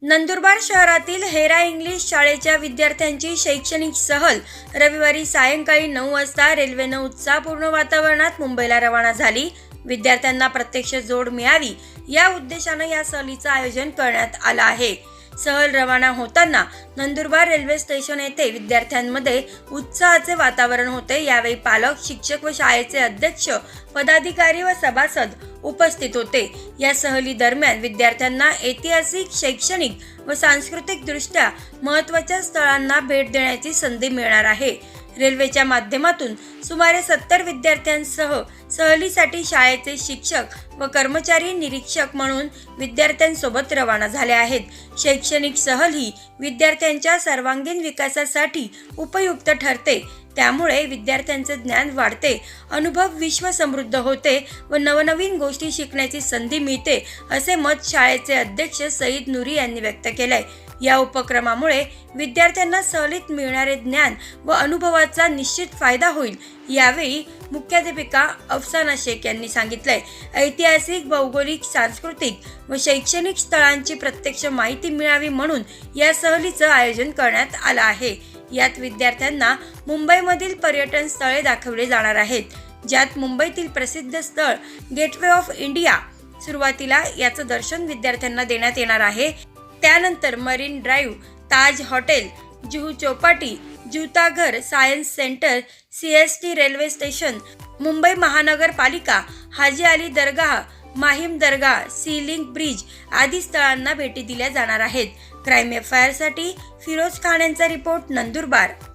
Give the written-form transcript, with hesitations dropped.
नंदुरबार शहरातील हेरा इंग्लिश शाळेच्या विद्यार्थ्यांची शैक्षणिक सहल रविवारी सायंकाळी 9 वाजता रेल्वेनं उत्साहपूर्ण वातावरणात मुंबईला रवाना झाली. विद्यार्थ्यांना प्रत्यक्ष जोड मिळावी या उद्देशानं या सहलीचं आयोजन करण्यात आलं आहे. सहल रवाना होताना नंदुरबार रेल्वे स्टेशन येथे विद्यार्थ्यांमध्ये उत्साहाचे वातावरण होते. यावेळी पालक, शिक्षक व शाळेचे अध्यक्ष, पदाधिकारी व सभासद उपस्थित होते. या सहली दरम्यान विद्यार्थ्यांना ऐतिहासिक, शैक्षणिक व सांस्कृतिक दृष्ट्या महत्त्वाच्या स्थळांना भेट देण्याची संधी मिळणार आहे. रेल्वेच्या माध्यमातून सुमारे 70 विद्यार्थ्यांसह सहलीसाठी शाळेचे शिक्षक व कर्मचारी निरीक्षक म्हणून विद्यार्थ्यांसोबत रवाना झाले आहेत. शैक्षणिक सहल ही विद्यार्थ्यांच्या सर्वांगीण विकासासाठी उपयुक्त ठरते. त्यामुळे विद्यार्थ्यांचे ज्ञान वाढते, अनुभव विश्व समृद्ध होते व नवनवीन गोष्टी शिकण्याची संधी मिळते, असे मत शाळेचे अध्यक्ष सईद नूरी यांनी व्यक्त केले. या उपक्रमामुळे विद्यार्थ्यांना सहलीत मिळणारे ज्ञान व अनुभवाचा निश्चित फायदा होईल. यावेळी मुख्याध्यापिका अफसाना शेख यांनी सांगितले, ऐतिहासिक, भौगोलिक, सांस्कृतिक व शैक्षणिक स्थळांची प्रत्यक्ष माहिती मिळावी म्हणून या सहलीचं आयोजन करण्यात आलं आहे. यात विद्यार्थ्यांना मुंबईमधील पर्यटन स्थळे दाखवले जाणार आहेत, ज्यात मुंबईतील प्रसिद्ध स्थळ गेटवे ऑफ इंडिया सुरुवातीला याचं दर्शन विद्यार्थ्यांना देण्यात येणार आहे. त्यानंतर marine drive, Taj hotel, Juhu Chowpatty, ज्योताघर, science centre, CST railway station, Mumbai महानगरपालिका, Haji Ali Dargah, Mahim Dargah, sea link bridge आदी स्थळांना भेटी दिल्या जाणार आहेत. क्राईम FIR साठी फिरोज खान यांचा रिपोर्ट, नंदुरबार.